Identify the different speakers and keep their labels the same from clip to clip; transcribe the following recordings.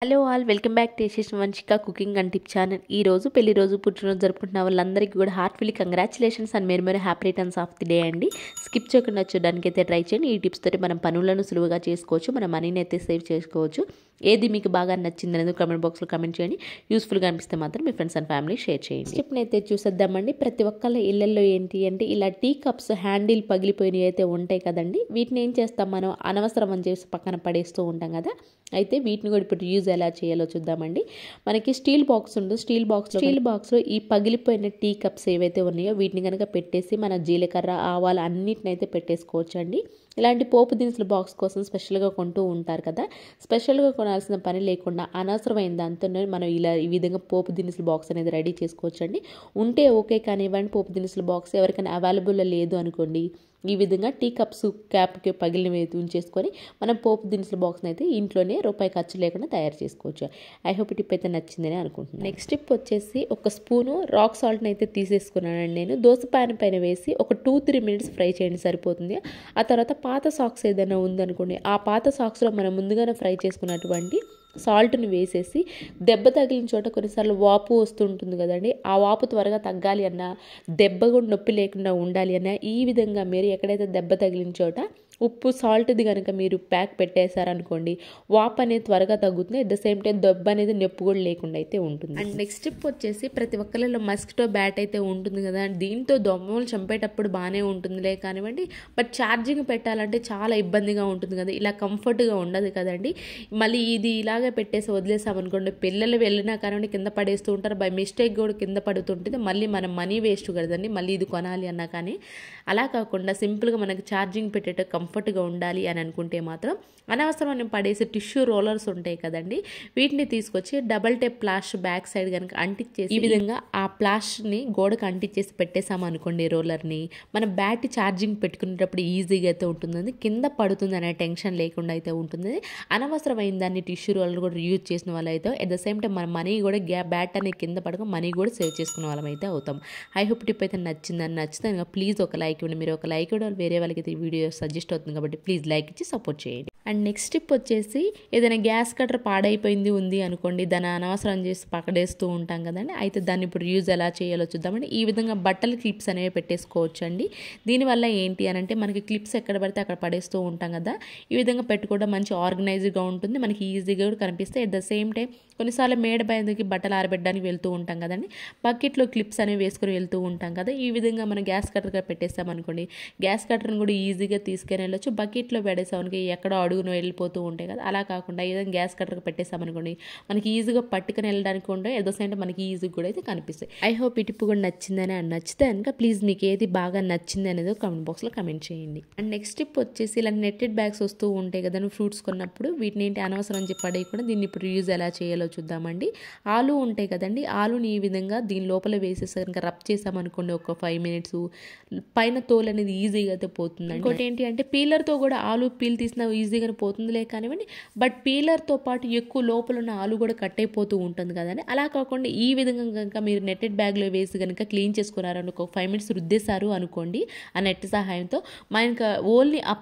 Speaker 1: Hello all welcome back to Yashas Vamshika cooking and tip channel. ఈ రోజు పెళ్లి రోజు పుట్టినరోజు జరుపుకుంటున్న వాళ్ళందరికీ కూడా హార్ట్ఫుల్లీ కంగ్రాచులేషన్స్ అండ్ మీరు happy returns of the day అండి. స్కిప్ చేయకుండా చూడడానికి అయితే ట్రై చేయండి. ఈ టిప్స్ తోటి మనం పనులను సులువుగా చేసుకోవచ్చు, మన మనీని అయితే సేవ్ చేసుకోవచ్చు. ఏది మీకు బాగా నచ్చింది అనేది కామెంట్ బాక్స్లో కామెంట్ చేయండి. యూస్ఫుల్గా అనిపిస్తే మాత్రం మీ ఫ్రెండ్స్ అండ్ ఫ్యామిలీ షేర్ చేయండి. స్టెప్ని అయితే చూసేద్దామండి. ప్రతి ఒక్కళ్ళ ఇళ్లలో ఏంటి అంటే ఇలా టీ కప్స్ హ్యాండిల్ పగిలిపోయినవి అయితే ఉంటాయి కదండి. వీటిని ఏం చేస్తాం, మనం అనవసరం అని చేసి పక్కన పడేస్తూ ఉంటాం కదా. అయితే వీటిని కూడా ఇప్పుడు యూజ్ ఎలా చేయాలో చూద్దామండి. మనకి స్టీల్ బాక్స్ ఉంటుంది. స్టీల్ బాక్స్లో ఈ పగిలిపోయిన టీ కప్స్ ఏవైతే ఉన్నాయో వీటిని కనుక పెట్టేసి మన జీలకర్ర ఆవాలు అన్నిటిని అయితే పెట్టేసుకోవచ్చు అండి. ఇలాంటి పోపు దినుసుల బాక్స్ కోసం స్పెషల్గా కొంటూ ఉంటారు కదా. స్పెషల్గా కొనాల్సిన పని లేకుండా అనవసరమైన దాంతోనే మనం ఈ విధంగా పోపు దినుసుల బాక్స్ అనేది రెడీ చేసుకోవచ్చు అండి. ఉంటే ఓకే, కానివ్వండి పోపు దినుసుల బాక్స్ ఎవరికైనా అవైలబుల్ లేదు అనుకోండి, ఈ విధంగా టీ కప్స్ క్యాప్కి పగిలిన ఉంచేసుకొని మనం పోపు దినుసుల బాక్స్ని అయితే ఇంట్లోనే రూపాయి ఖర్చు లేకుండా తయారు చేసుకోవచ్చు. ఐ హోప్ టిప్ అయితే నచ్చిందని అనుకుంటున్నాను. నెక్స్ట్ టిప్ వచ్చేసి ఒక స్పూను రాక్ సాల్ట్ని అయితే తీసేసుకున్నానండి. నేను దోశ ప్యాన్ పైన వేసి ఒక 2-3 మినిట్స్ ఫ్రై చేయండి, సరిపోతుంది. ఆ తర్వాత పాత సాక్స్ ఏదైనా ఉందనుకోండి, ఆ పాత సాక్స్లో మనం ముందుగానే ఫ్రై చేసుకున్నటువంటి సాల్ట్ని వేసేసి దెబ్బ తగిలిన చోట కొన్నిసార్లు వాపు వస్తుంటుంది కదండి. ఆ వాపు త్వరగా తగ్గాలి అన్నా, దెబ్బ కూడా నొప్పి లేకుండా ఉండాలి అన్నా ఈ విధంగా మీరు ఎక్కడైతే దెబ్బ తగిలిన చోట ఉప్పు సాల్ట్ది కనుక మీరు ప్యాక్ పెట్టేశారనుకోండి, వాపు అనేది త్వరగా తగ్గుతుంది. అట్ ద సేమ్ టైం దెబ్బ అనేది నొప్పి కూడా లేకుండా అయితే ఉంటుంది. అండ్ నెక్స్ట్ టిప్ వచ్చేసి ప్రతి ఒక్కరిలో మస్కిటో బ్యాట్ అయితే ఉంటుంది కదా. దీంతో దోమలు చంపేటప్పుడు బాగానే ఉంటుందిలే కానివ్వండి, బట్ ఛార్జింగ్ పెట్టాలంటే చాలా ఇబ్బందిగా ఉంటుంది కదా, ఇలా కంఫర్ట్గా ఉండదు కదండి. మళ్ళీ ఇది ఇలాగే పెట్టేసి వదిలేసామనుకోండి, పిల్లలు వెళ్ళినా కానివ్వండి కింద పడేస్తూ ఉంటారు, బై మిస్టేక్ కూడా కింద పడుతుంటుంది. మళ్ళీ మనం మనీ వేస్ట్ కదండి, మళ్ళీ ఇది కొనాలి అన్నా. కానీ అలా కాకుండా సింపుల్గా మనకి ఛార్జింగ్ పెట్టేట కంఫర్ట్గా ఉండాలి అని అనుకుంటే మాత్రం అనవసరమైన పడేసి టిష్యూ రోలర్స్ ఉంటాయి కదండి, వీటిని తీసుకొచ్చి డబల్ టేప్ ప్లాష్ బ్యాక్ సైడ్ కనుక అంటించేసి ఈ విధంగా ఆ ప్లాష్ని గోడకు అంటించేసి పెట్టేసామనుకోండి రోలర్ని, మన బ్యాట్ ఛార్జింగ్ పెట్టుకునేటప్పుడు ఈజీగా అయితే ఉంటుంది, కింద పడుతుంది అనే టెన్షన్ లేకుండా అయితే ఉంటుంది. అనవసరమైన దాన్ని టిష్యూ రోలర్ కూడా యూజ్ చేసిన వాళ్ళు అయితే అట్ ద సేమ్ టైం మన మనీ కూడా బ్యాట్ అనేది కింద పడక మనీ కూడా సేవ్ చేసుకునే వాళ్ళం అయితే అవుతాం. ఐ హోప్ టిప్ అయితే నచ్చితే ప్లీజ్ ఒక లైక్ ఇవ్వండి. మీరు ఒక లైక్ ఇవ్వడం వేరే వాళ్ళకి అయితే ఈ వీడియో సజెస్ట్ అవుతుంది కాబట్టి ప్లీజ్ లైక్ ఇచ్చి సపోర్ట్ చేయండి. అండ్ నెక్స్ట్ టిప్ వచ్చేసి ఏదైనా గ్యాస్ కట్టర్ పాడైపోయింది ఉంది అనుకోండి, దాన్ని అనవసరం చేసి పక్కడేస్తూ ఉంటాం కదండి. అయితే దాన్ని ఇప్పుడు యూజ్ ఎలా చేయాలో చూద్దామండి. ఈ విధంగా బట్టల క్లిప్స్ అనేవి పెట్టేసుకోవచ్చు అండి. దీనివల్ల ఏంటి అని అంటే మనకి క్లిప్స్ ఎక్కడ పడితే అక్కడ పడేస్తూ ఉంటాం కదా, ఈ విధంగా పెట్టుకోవడం మంచి ఆర్గనైజ్గా ఉంటుంది, మనకి ఈజీగా కూడా కనిపిస్తాయి. అట్ ద సేమ్ టైం కొన్నిసార్లు మేడ పైకి బట్టలు ఆరబెట్టడానికి వెళ్తూ ఉంటాం కదండి, బకెట్లో క్లిప్స్ అనేవి వేసుకొని వెళ్తూ ఉంటాం కదా. ఈ విధంగా మనం గ్యాస్ కట్టర్గా పెట్టేస్తామనుకోండి, గ్యాస్ కట్టర్ని కూడా ఈజీగా తీసుకొని వెళ్ళొచ్చు. బకెట్లో పెడేసామనుకో ఎక్కడో అడుగును వెళ్ళిపోతూ ఉంటాయి కదా, అలా కాకుండా ఏదైనా గ్యాస్ కట్టర్గా పెట్టేసామనుకోండి మనకి ఈజీగా పట్టుకొని వెళ్ళడానికి ఉంటాయి. ఎట్ ద సేమ్ టైం మనకి ఈజీగా కూడా అయితే కనిపిస్తాయి. ఐ హోప్ ఈ టిప్ కూడా నచ్చిందని నచ్చితే కనుక ప్లీజ్ మీకు ఏది బాగా నచ్చింది అనేది కామెంట్ బాక్స్లో కామెంట్ చేయండి. అండ్ నెక్స్ట్ టిప్ వచ్చేసి ఇలా నెట్టెడ్ బ్యాగ్స్ వస్తూ ఉంటాయి కదా ఫ్రూట్స్ కొన్నప్పుడు, వీటిని ఏంటి అనవసరం చెప్పి పడేయకుండా దీన్ని ఇప్పుడు యూజ్ ఎలా చేయాలో చూద్దామండి. ఆలు ఉంటాయి కదండి, ఆలుని ఈ విధంగా దీని లోపల వేసేసి కనుక రబ్ చేసామనుకోండి ఒక 5 మినిట్స్, పైన తోలు అనేది ఈజీగా అయితే పోతుందండి. ఇంకోటి ఏంటి అంటే పీలర్తో కూడా ఆలు పీల్ తీసినా ఈజీగానే పోతుందిలే కానివ్వండి, బట్ పీలర్తో పాటు ఎక్కువ లోపల ఉన్న ఆలు కూడా కట్ అయిపోతూ ఉంటుంది కదండి. అలా కాకుండా ఈ విధంగా కనుక మీరు నెట్టెడ్ బ్యాగ్లో వేసి కనుక క్లీన్ చేసుకున్నారని ఒక 5 మినిట్స్ రుద్దేశారు అనుకోండి ఆ నెట్ సహాయంతో, మనకి ఓన్లీ ఆ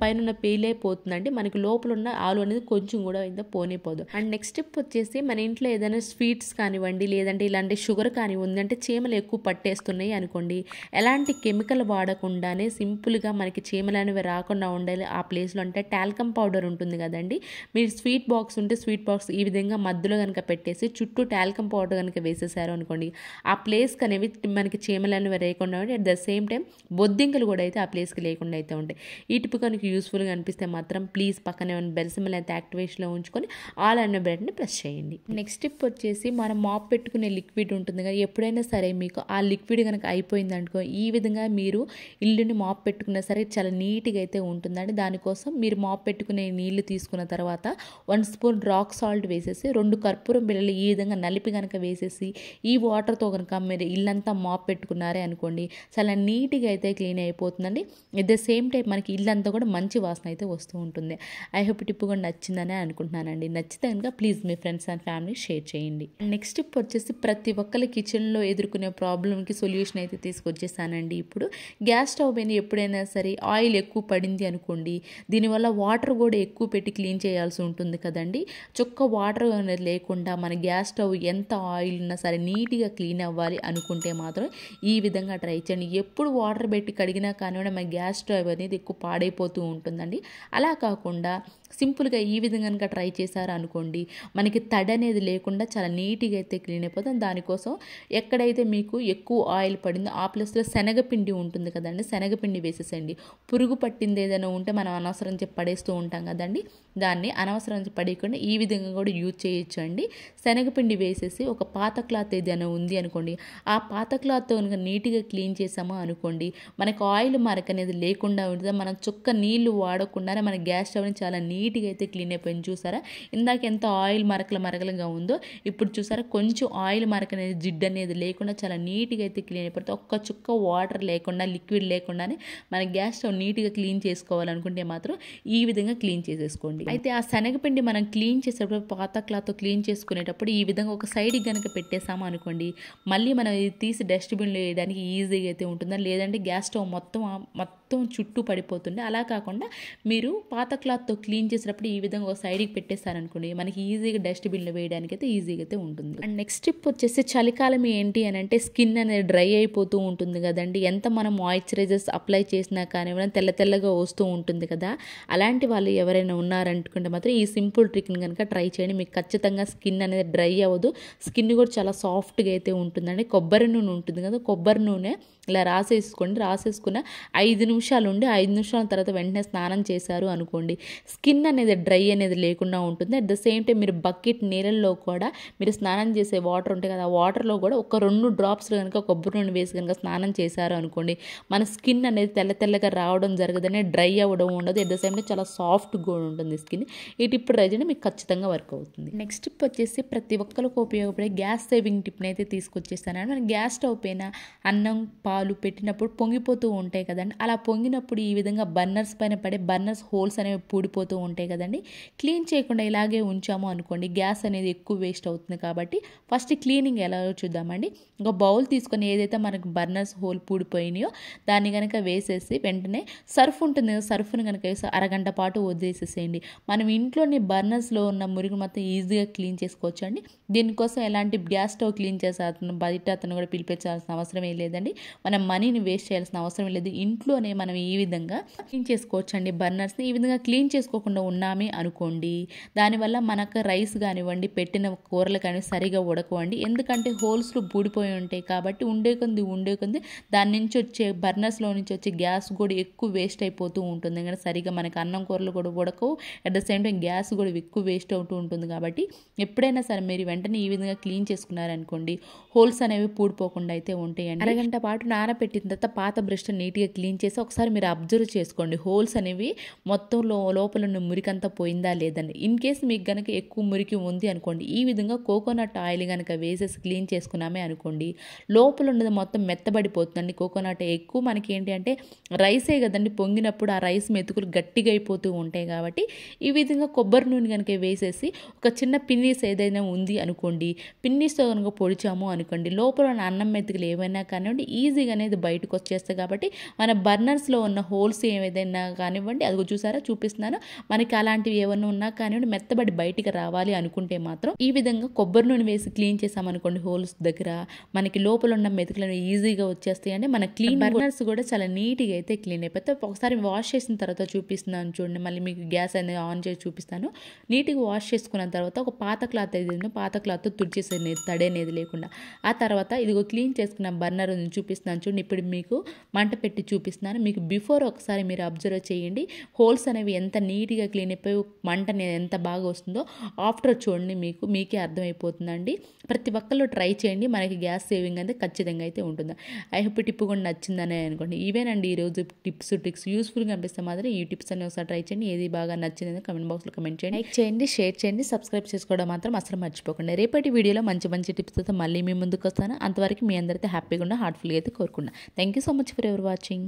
Speaker 1: పైన ఉన్న పీలే పోతుందండి, మనకి లోపల ఉన్న ఆలు అనేది కొంచెం కూడా అయితే పోనేపోదు. అండ్ నెక్స్ట్ స్టెప్ వచ్చేసి మన ఇంట్లో ఏదైనా స్వీట్స్ కానివ్వండి లేదంటే ఇలాంటి షుగర్ కానివ్వండి అంటే చీమలు ఎక్కువ పట్టేస్తున్నాయి అనుకోండి, ఎలాంటి కెమికల్ వాడకుండానే సింపుల్గా మనకి చీమలు అనేవి రాకుండా ఉండాలి ఆ ప్లేస్లో అంటే టాల్కమ్ పౌడర్ ఉంటుంది కదండి. మీరు స్వీట్ బాక్స్ ఉంటే స్వీట్ బాక్స్ ఈ విధంగా మధ్యలో కనుక పెట్టేసి చుట్టూ టాల్కమ్ పౌడర్ కనుక వేసేసారు అనుకోండి, ఆ ప్లేస్కి అనేవి మనకి చీమలు అనేవి లేకుండా ఉంటాయి. అట్ ద సేమ్ టైం బొద్దింకలు కూడా అయితే ఆ ప్లేస్కి లేకుండా అయితే ఉంటాయి. ఈ టిప్ కనుక యూస్ఫుల్గా అనిపిస్తే మాత్రం ప్లీజ్ పక్కనే ఉన్న బెల్ సింబల్ అయితే యాక్టివేషన్లో ఉంచుకొని ఆల్ అనే బటన్ని ప్రెస్ చేయండి. నెక్స్ట్ టిప్ వచ్చేసి మనం మాప్ పెట్టుకునే లిక్విడ్ ఉంటుంది కదా, ఎప్పుడైనా సరే మీకు ఆ లిక్విడ్ కనుక అయిపోయింది అనుకో, ఈ విధంగా మీరు ఇల్లుని మాప్ పెట్టుకున్నా సరే చాలా నీట్గా అయితే ఉంటుందండి. దానికోసం మీరు మాప్ పెట్టుకునే నీళ్లు తీసుకున్న తర్వాత 1 స్పూన్ రాక్ సాల్ట్ వేసేసి 2 కర్పూరం బిళ్ళలు ఈ విధంగా నలిపి కనుక వేసేసి ఈ వాటర్తో కనుక మీరు ఇల్లంతా మాప్ పెట్టుకున్నారే అనుకోండి, చాలా నీట్గా అయితే క్లీన్ అయిపోతుందండి. ఎట్ ద సేమ్ టైం మనకి ఇల్లంతా కూడా మంచి వాసన అయితే వస్తూ ఉంటుంది. ఐ హోప్ టిప్ కూడా నచ్చిందని అనుకుంటున్నానండి. నచ్చితే కనుక please me friends and family share చేయండి. నెక్స్ట్ టిప్ వచ్చేసి ప్రతి ఒక్కరి కిచెన్లో ఎదుర్కొనే ప్రాబ్లంకి సొల్యూషన్ అయితే తీసుకొచ్చేసానండి. ఇప్పుడు గ్యాస్ స్టవ్ పైన ఎప్పుడైనా సరే ఆయిల్ ఎక్కువ పడింది అనుకోండి, దీనివల్ల వాటర్ వాటర్ కూడా ఎక్కువ పెట్టి క్లీన్ చేయాల్సి ఉంటుంది కదండి. చుక్క వాటర్ అనేది లేకుండా మన గ్యాస్ స్టవ్ ఎంత ఆయిల్ ఉన్నా సరే నీట్గా క్లీన్ అవ్వాలి అనుకుంటే మాత్రం ఈ విధంగా ట్రై చేయండి. ఎప్పుడు వాటర్ పెట్టి కడిగినా కానివ్వండి మన గ్యాస్ స్టవ్ అనేది ఎక్కువ పాడైపోతూ ఉంటుందండి. అలా కాకుండా సింపుల్గా ఈ విధంగా కనుక ట్రై చేశారు అనుకోండి, మనకి తడి అనేది లేకుండా చాలా నీట్గా అయితే క్లీన్ అయిపోతుంది. దానికోసం ఎక్కడైతే మీకు ఎక్కువ ఆయిల్ పడిందో ఆ ప్లేస్లో శనగపిండి ఉంటుంది కదండి, శనగపిండి వేసేసండి. పురుగు పట్టింది ఏదైనా ఉంటే మనం అనవసరం చెప్పి పడేస్తూ ఉంటాం కదండి, దాన్ని అనవసరం పడేయకుండా ఈ విధంగా కూడా యూజ్ చేయొచ్చు అండి. శనగపిండి వేసేసి ఒక పాత క్లాత్ ఏదైనా ఉంది అనుకోండి, ఆ పాత క్లాత్తో కనుక నీట్గా క్లీన్ చేసామో అనుకోండి, మనకు ఆయిల్ మరక అనేది లేకుండా ఉంటుంది. మనం చుక్క నీళ్లు వాడకుండానే మన గ్యాస్ స్టవ్ని చాలా నీట్గా అయితే క్లీన్ అయిపోయింది. చూసారా ఇందాక ఎంత ఆయిల్ మరకలుగా ఉందో, ఇప్పుడు చూసారా కొంచెం ఆయిల్ మరక అనేది జిడ్డు అనేది లేకుండా చాలా నీట్గా అయితే క్లీన్ అయిపోతుంది. ఒక్క చుక్క వాటర్ లేకుండా లిక్విడ్ లేకుండానే మన గ్యాస్ స్టవ్ నీట్గా క్లీన్ చేసుకోవాలనుకుంటే మాత్రం ఈ విధంగా క్లీన్ చేసేసుకోండి. అయితే ఆ శనగపిండి మనం క్లీన్ చేసేటప్పుడు పాత క్లాత్తో క్లీన్ చేసుకునేటప్పుడు ఈ విధంగా ఒక సైడ్కి కనుక పెట్టేసాము అనుకోండి, మళ్ళీ మనం ఇది తీసి డస్ట్బిన్లో వేయడానికి ఈజీగా అయితే ఉంటుంది. లేదంటే గ్యాస్ స్టవ్ మొత్తం చుట్టూ పడిపోతుంది. అలా కాకుండా మీరు పాత క్లాత్తో క్లీన్ చేసేటప్పుడు ఈ విధంగా ఒక సైడ్కి పెట్టేస్తారనుకోండి, మనకి ఈజీగా డస్ట్బిన్లో వేయడానికి అయితే ఈజీగా అయితే ఉంటుంది. అండ్ నెక్స్ట్ టిప్ వచ్చేసి చలికాలం ఏంటి అని అంటే స్కిన్ అనేది డ్రై అయిపోతూ ఉంటుంది కదండి. ఎంత మనం మాయిశ్చరైజర్స్ అప్లై చేసినా కానీ తెల్లగా వస్తూ ఉంటుంది కదా. అలాంటి వాళ్ళు ఎవరైనా ఉన్నారనుకుంటే మాత్రం ఈ సింపుల్ ట్రిక్ని కనుక ట్రై చేయండి. మీకు ఖచ్చితంగా స్కిన్ అనేది డ్రై అవ్వదు, స్కిన్ కూడా చాలా సాఫ్ట్గా అయితే ఉంటుందండి. కొబ్బరి నూనె ఉంటుంది కదా, కొబ్బరి నూనె ఇలా రాసేసుకున్న 5 నిమిషాలు ఉండి 5 నిమిషాల తర్వాత వెంటనే స్నానం చేశారు అనుకోండి, స్కిన్ అనేది డ్రై అనేది లేకుండా ఉంటుంది. అట్ ద సేమ్ టైం మీరు బకెట్ నీళ్ళల్లో కూడా మీరు స్నానం చేసే వాటర్ ఉంటాయి కదా, ఆ వాటర్లో కూడా ఒక 2 డ్రాప్స్ కనుక కొబ్బరి నూనె వేసి కనుక స్నానం చేశారు అనుకోండి, మన స్కిన్ అనేది తెల్లగా రావడం జరగదని, డ్రై అవ్వడం ఉండదు. అట్ ద సేమ్ టైం చాలా సాఫ్ట్ కూడా ఉంటుంది స్కిన్. ఈ టిప్ ట్రై చేయండి, మీకు ఖచ్చితంగా వర్క్ అవుతుంది. నెక్స్ట్ టిప్ వచ్చేసి ప్రతి ఒక్కరికి ఉపయోగపడే గ్యాస్ సేవింగ్ టిప్ని అయితే తీసుకొచ్చేస్తాను. మన గ్యాస్ స్టవ్ పైన అన్నం పాలు పెట్టినప్పుడు పొంగిపోతూ ఉంటాయి కదండి. అలా పొంగినప్పుడు ఈ విధంగా బర్నర్స్ పైన పడే బర్నర్స్ హోల్స్ అనేవి పూడిపోతూ ఉంటాయి కదండి. క్లీన్ చేయకుండా ఇలాగే ఉంచాము అనుకోండి, గ్యాస్ అనేది ఎక్కువ వేస్ట్ అవుతుంది. కాబట్టి ఫస్ట్ క్లీనింగ్ ఎలాగో చూద్దామండి. ఒక బౌల్ తీసుకొని ఏదైతే మనకు బర్నర్స్ హోల్ పూడిపోయినాయో దాన్ని కనుక వేసేసి వెంటనే సర్ఫ్ ఉంటుంది కదా, సర్ఫ్ని కనుక వేసి అరగంట పాటు వదిలేసేసేయండి. మనం ఇంట్లోని బర్నర్స్లో ఉన్న మురికి మొత్తం ఈజీగా క్లీన్ చేసుకోవచ్చు అండి. దీనికోసం ఎలాంటి గ్యాస్ స్టవ్ క్లీన్ చేసే బయట అతను కూడా పిలిపించాల్సిన అవసరం ఏం లేదండి. మనం మనీని వేస్ట్ చేయాల్సిన అవసరం లేదు. ఇంట్లోనే మనం ఈ విధంగా క్లీన్ చేసుకోవచ్చు అండి. బర్నర్స్ని ఈ విధంగా క్లీన్ చేసుకోకుండా ఉన్నామే అనుకోండి, దానివల్ల మనకు రైస్ కానివ్వండి, పెట్టిన కూరలు కానీ సరిగా ఉడకవండి. ఎందుకంటే హోల్స్లో బూడిపోయి ఉంటాయి కాబట్టి ఉండే కొంది దాని నుంచి వచ్చే బర్నర్స్లో నుంచి వచ్చే గ్యాస్ కూడా ఎక్కువ వేస్ట్ అయిపోతూ ఉంటుంది. కానీ సరిగా మనకి అన్నం కూరలు కూడా ఉడకవు. At the same time gas కూడా ఎక్కువ వేస్ట్ అవుతూ ఉంటుంది. కాబట్టి ఎప్పుడైనా సరే మీరు వెంటనే ఈ విధంగా క్లీన్ చేసుకున్నారనుకోండి, హోల్స్ అనేవి పూడిపోకుండా అయితే ఉంటాయండి. అరగంట పాటు నానబెట్టిన తర్వాత పాత బ్రష్ నీట్గా క్లీన్ చేసి ఒకసారి మీరు అబ్జర్వ్ చేసుకోండి, హోల్స్ అనేవి మొత్తం లోపల ఉన్న మురికంతా పోయిందా లేదండి. ఇన్ కేస్ మీకు కనుక ఎక్కువ మురికి ఉంది అనుకోండి, ఈ విధంగా కోకోనట్ ఆయిల్ కనుక వేసేసి క్లీన్ చేసుకున్నామే అనుకోండి, లోపల ఉన్నది మొత్తం మెత్తబడిపోతుందండి. కోకోనట్ ఎక్కువ మనకి ఏంటి అంటే రైసే కదండి, పొంగినప్పుడు ఆ రైస్ మెతుకులు గట్టిగా అయిపోతూ ఉంటాయి. కాబట్టి ఈ విధంగా కొబ్బరి నూనె కనుక వేసేసి ఒక చిన్న పిన్నీస్ ఏదైనా ఉంది అనుకోండి, పిన్నీస్తో కనుక పొడిచాము అనుకోండి, లోపల ఉన్న అన్నం మెతుకులు ఏమైనా కానివ్వండి ఈజీగా అనేది బయటకు వచ్చేస్తాయి. కాబట్టి మన బర్నర్స్లో ఉన్న హోల్స్ ఏదైనా కానివ్వండి, అది చూసారా చూపిస్తున్నాను, మనకి అలాంటివి ఏమైనా ఉన్నా కానివ్వండి మెత్తబడి బయటికి రావాలి అనుకుంటే మాత్రం ఈ విధంగా కొబ్బరి నూనె వేసి క్లీన్ చేసామనుకోండి, హోల్స్ దగ్గర మనకి లోపల ఉన్న మెతుకులను ఈజీగా వచ్చేస్తాయి అండి. మన క్లీన్ బర్నర్స్ కూడా చాలా నీట్గా అయితే క్లీన్ అయిపోతాయి. ఒకసారి వాష్ చేసిన తర్వాత చూపిస్తున్నాను చూడండి, మళ్ళీ మీకు గ్యాస్ అనేది ఆన్ చేసి చూపిస్తాను. నీట్గా వాష్ చేసుకున్న తర్వాత ఒక పాత క్లాత్ ఏదైనా పాత క్లాత్ తుడిచేసేది తడి అనేది లేకుండా. ఆ తర్వాత ఇదిగో క్లీన్ చేసుకున్న బర్నర్ చూపిస్తున్నాను చూడండి, ఇప్పుడు మీకు మంట పెట్టి చూపిస్తున్నాను. మీకు బిఫోర్ ఒకసారి మీరు అబ్జర్వ్ చేయండి, హోల్స్ అనేవి ఎంత నీట్గా క్లీన్ అయిపోయి మంట ఎంత బాగా వస్తుందో. ఆఫ్టర్ చూడండి మీకే అర్థమైపోతుందండి. ప్రతి ఒక్కళ్ళు ట్రై చేయండి, మనకి గ్యాస్ సేవింగ్ అయితే ఖచ్చితంగా అయితే ఉంటుంది. ఐ హోప్ టిప్ కూడా నచ్చిందని అనుకోండి. ఇవేనండి ఈరోజు టిప్స్ ట్రిక్స్. యూస్ఫుల్గా అనిపిస్తే మాత్రం ఈ టిప్స్ అన్ని ఒకసారి ట్రై చేయండి. ఏది బాగా నచ్చిందని కమెంట్ బాక్స్లో కమెంట్ చేయండి, లైక్ చేయండి, షేర్ చేయండి, సబ్స్క్రైబ్ చేసుకోవడం మాత్రం అసలు మర్చిపోకండి. రేపటి వీడియోలో మంచి టిప్స్తో మళ్ళీ మీ ముందుకు వస్తాను. అంతవరకు మీ అందరితో హ్యాపీగా ఉన్న హార్ట్ఫుల్గా అయితే కోరుకున్నా. Thank you so much for ever watching.